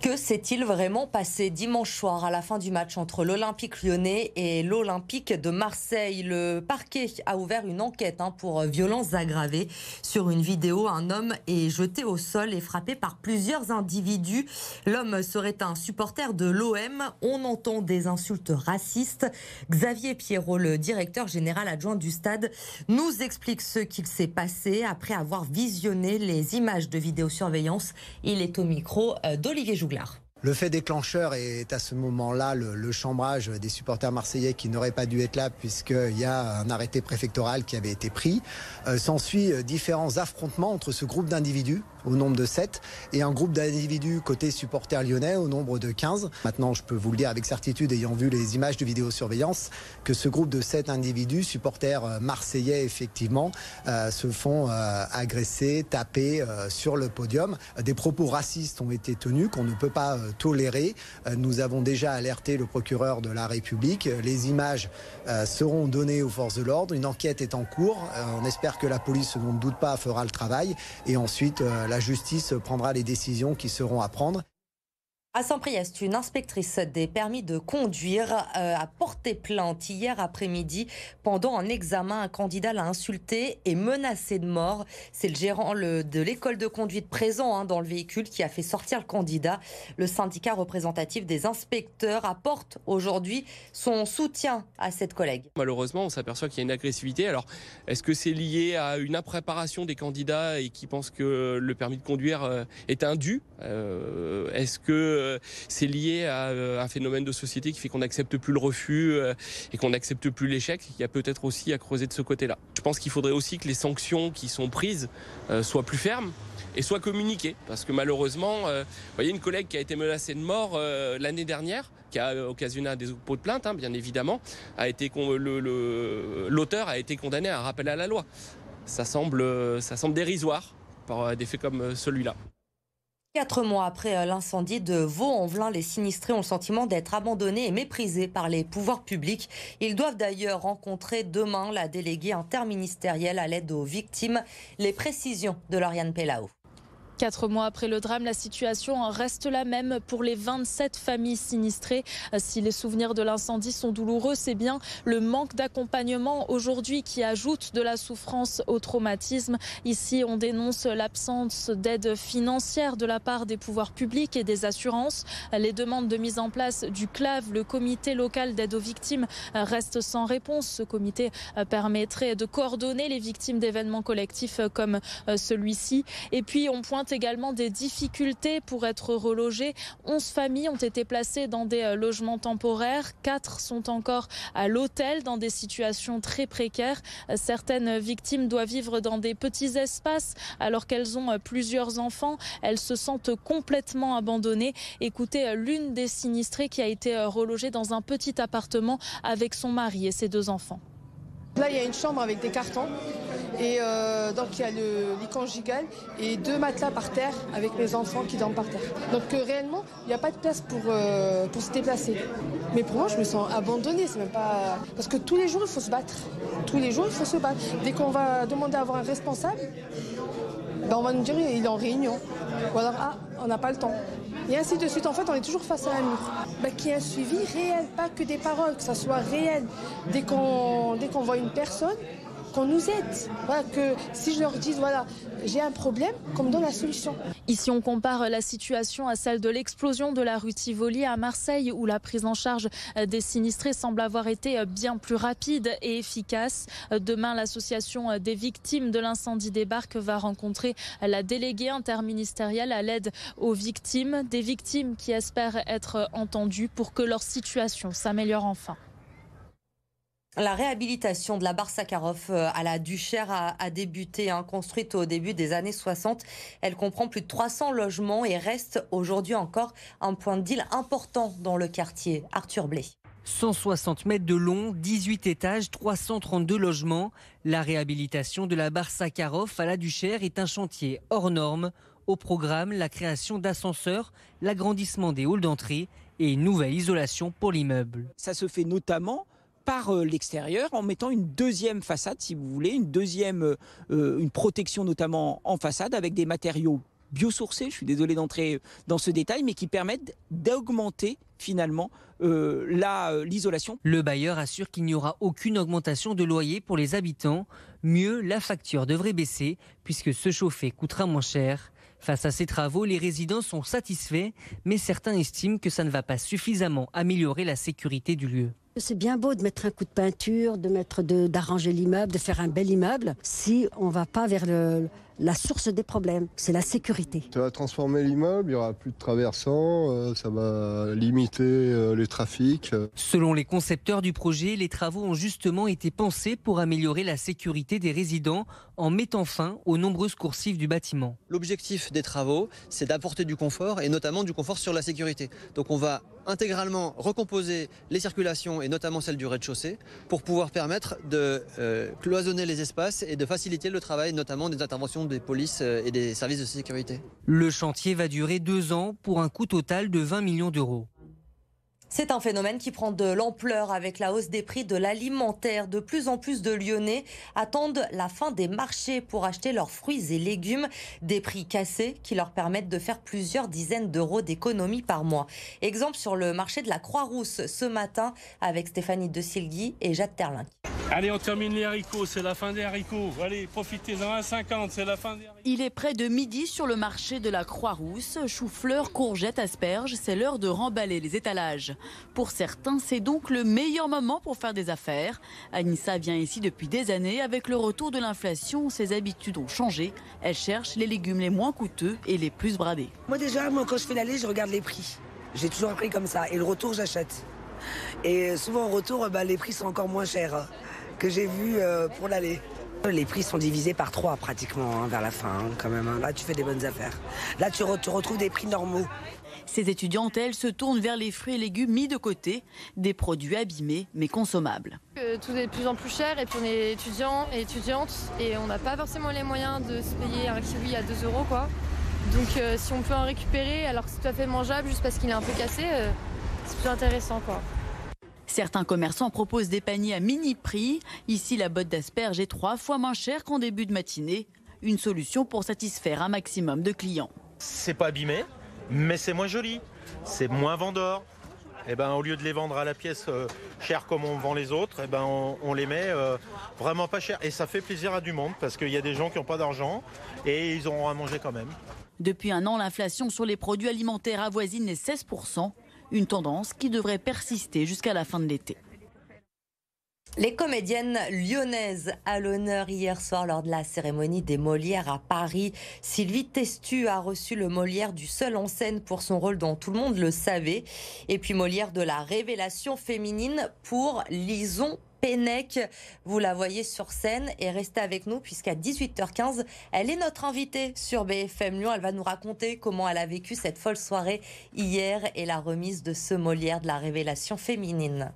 Que s'est-il vraiment passé dimanche soir à la fin du match entre l'Olympique lyonnais et l'Olympique de Marseille? Le parquet a ouvert une enquête pour violences aggravées. Sur une vidéo, un homme est jeté au sol et frappé par plusieurs individus. L'homme serait un supporter de l'OM. On entend des insultes racistes. Xavier Pierrot, le directeur général adjoint du stade, nous explique ce qu'il s'est passé après avoir visionné les images de vidéosurveillance. Il est au micro d'Olivier Jouglard. Le fait déclencheur est à ce moment-là le chambrage des supporters marseillais qui n'auraient pas dû être là puisqu'il y a un arrêté préfectoral qui avait été pris. S'ensuit différents affrontements entre ce groupe d'individus au nombre de 7 et un groupe d'individus côté supporters lyonnais au nombre de 15. Maintenant, je peux vous le dire avec certitude, ayant vu les images de vidéosurveillance, que ce groupe de 7 individus, supporters marseillais effectivement, se font agresser, taper sur le podium. Des propos racistes ont été tenus qu'on ne peut pas tolérer. Nous avons déjà alerté le procureur de la République. Les images seront données aux forces de l'ordre. Une enquête est en cours. On espère que la police, on ne doute pas, fera le travail. Et ensuite, la justice prendra les décisions qui seront à prendre. À Saint-Priest, une inspectrice des permis de conduire a porté plainte hier après-midi. Pendant un examen, un candidat l'a insulté et menacé de mort. C'est le gérant de l'école de conduite présent dans le véhicule qui a fait sortir le candidat. Le syndicat représentatif des inspecteurs apporte aujourd'hui son soutien à cette collègue. Malheureusement, on s'aperçoit qu'il y a une agressivité. Alors, est-ce que c'est lié à une impréparation des candidats et qui pensent que le permis de conduire est indu ? Est-ce que c'est lié à un phénomène de société qui fait qu'on n'accepte plus le refus et qu'on n'accepte plus l'échec? Il y a peut-être aussi à creuser de ce côté-là. Je pense qu'il faudrait aussi que les sanctions qui sont prises soient plus fermes et soient communiquées. Parce que malheureusement, vous voyez, une collègue qui a été menacée de mort l'année dernière, qui a occasionné un dépôt de plainte, bien évidemment, l'auteur a été condamné à un rappel à la loi. Ça semble dérisoire par des faits comme celui-là. 4 mois après l'incendie de Vaux-en-Velin, les sinistrés ont le sentiment d'être abandonnés et méprisés par les pouvoirs publics. Ils doivent d'ailleurs rencontrer demain la déléguée interministérielle à l'aide aux victimes. Les précisions de Lauriane Pellaud. 4 mois après le drame, la situation reste la même pour les 27 familles sinistrées. Si les souvenirs de l'incendie sont douloureux, c'est bien le manque d'accompagnement aujourd'hui qui ajoute de la souffrance au traumatisme. Ici, on dénonce l'absence d'aide financière de la part des pouvoirs publics et des assurances. Les demandes de mise en place du CLAV, le comité local d'aide aux victimes, restent sans réponse. Ce comité permettrait de coordonner les victimes d'événements collectifs comme celui-ci. Et puis, on pointe également des difficultés pour être relogées. 11 familles ont été placées dans des logements temporaires. 4 sont encore à l'hôtel dans des situations très précaires. Certaines victimes doivent vivre dans des petits espaces alors qu'elles ont plusieurs enfants. Elles se sentent complètement abandonnées. Écoutez l'une des sinistrées qui a été relogée dans un petit appartement avec son mari et ses 2 enfants. Là, il y a une chambre avec des cartons et donc il y a le lit conjugal et 2 matelas par terre avec mes enfants qui dorment par terre. Donc réellement, il n'y a pas de place pour se déplacer. Mais pour moi, je me sens abandonnée. C'est même pas parce que tous les jours, il faut se battre. Tous les jours, il faut se battre. Dès qu'on va demander à avoir un responsable, on va nous dire il est en réunion. Ou alors on n'a pas le temps. Et ainsi de suite, en fait, on est toujours face à un mur. Qu'il y ait un suivi réel, pas que des paroles, que ça soit réel. Dès qu'on voit une personne, qu'on nous aide. Voilà, que si je leur dis, voilà, j'ai un problème, qu'on me donne la solution. Ici, on compare la situation à celle de l'explosion de la rue Tivoli à Marseille, où la prise en charge des sinistrés semble avoir été bien plus rapide et efficace. Demain, l'association des victimes de l'incendie des Barques va rencontrer la déléguée interministérielle à l'aide aux victimes, des victimes qui espèrent être entendues pour que leur situation s'améliore enfin. La réhabilitation de la barre Sakharov à la Duchère a débuté, construite au début des années 60. Elle comprend plus de 300 logements et reste aujourd'hui encore un point de deal important dans le quartier. Arthur Blé. 160 mètres de long, 18 étages, 332 logements. La réhabilitation de la barre Sakharov à la Duchère est un chantier hors norme. Au programme, la création d'ascenseurs, l'agrandissement des halls d'entrée et une nouvelle isolation pour l'immeuble. Ça se fait notamment par l'extérieur en mettant une deuxième façade, si vous voulez, une protection notamment en façade avec des matériaux biosourcés, je suis désolé d'entrer dans ce détail, mais qui permettent d'augmenter finalement l'isolation. Le bailleur assure qu'il n'y aura aucune augmentation de loyer pour les habitants. Mieux, la facture devrait baisser puisque se chauffer coûtera moins cher. Face à ces travaux, les résidents sont satisfaits, mais certains estiment que ça ne va pas suffisamment améliorer la sécurité du lieu. C'est bien beau de mettre un coup de peinture, d'arranger l'immeuble, de faire un bel immeuble, si on ne va pas vers la source des problèmes, c'est la sécurité. Ça va transformer l'immeuble, il n'y aura plus de traversants, ça va limiter les trafics. Selon les concepteurs du projet, les travaux ont justement été pensés pour améliorer la sécurité des résidents en mettant fin aux nombreuses coursives du bâtiment. L'objectif des travaux, c'est d'apporter du confort et notamment du confort sur la sécurité. Donc on va intégralement recomposer les circulations et notamment celle du rez-de-chaussée pour pouvoir permettre de cloisonner les espaces et de faciliter le travail notamment des interventions des polices et des services de sécurité. Le chantier va durer 2 ans pour un coût total de 20 millions d'euros. C'est un phénomène qui prend de l'ampleur avec la hausse des prix de l'alimentaire. De plus en plus de Lyonnais attendent la fin des marchés pour acheter leurs fruits et légumes. Des prix cassés qui leur permettent de faire plusieurs dizaines d'euros d'économie par mois. Exemple sur le marché de la Croix-Rousse ce matin avec Stéphanie De Silgui et Jade Terlin. Allez, on termine les haricots, c'est la fin des haricots. Allez, profitez-en, 1,50, c'est la fin des haricots. Il est près de midi sur le marché de la Croix-Rousse. Choux-fleurs, courgettes, asperges, c'est l'heure de remballer les étalages. Pour certains, c'est donc le meilleur moment pour faire des affaires. Anissa vient ici depuis des années. Avec le retour de l'inflation, ses habitudes ont changé. Elle cherche les légumes les moins coûteux et les plus bradés. Moi quand je fais l'aller, je regarde les prix. J'ai toujours appris comme ça. Et le retour, j'achète. Et souvent au retour, les prix sont encore moins chers que j'ai vu pour l'aller. Les prix sont divisés par 3 pratiquement vers la fin quand même. Là, tu fais des bonnes affaires. Là, tu retrouves des prix normaux. Ces étudiantes, elles, se tournent vers les fruits et légumes mis de côté, des produits abîmés mais consommables. Tout est de plus en plus cher et puis on est étudiants et étudiantes et on n'a pas forcément les moyens de se payer un kiwi à 2 €, quoi. Donc si on peut en récupérer alors que c'est tout à fait mangeable juste parce qu'il est un peu cassé, c'est plus intéressant, quoi. Certains commerçants proposent des paniers à mini prix. Ici, la botte d'asperges est 3 fois moins chère qu'en début de matinée. Une solution pour satisfaire un maximum de clients. C'est pas abîmé, mais c'est moins joli, c'est moins vendeur. Au lieu de les vendre à la pièce cher comme on vend les autres, on les met vraiment pas cher. Et ça fait plaisir à du monde parce qu'il y a des gens qui n'ont pas d'argent et ils auront à manger quand même. Depuis un an, l'inflation sur les produits alimentaires avoisine les 16%. Une tendance qui devrait persister jusqu'à la fin de l'été. Les comédiennes lyonnaises à l'honneur hier soir lors de la cérémonie des Molières à Paris. Sylvie Testu a reçu le Molière du seul en scène pour son rôle dont tout le monde le savait. Et puis Molière de la révélation féminine pour Lison Pennec. Vous la voyez sur scène et restez avec nous puisqu'à 18h15, elle est notre invitée sur BFM Lyon. Elle va nous raconter comment elle a vécu cette folle soirée hier et la remise de ce Molière de la révélation féminine.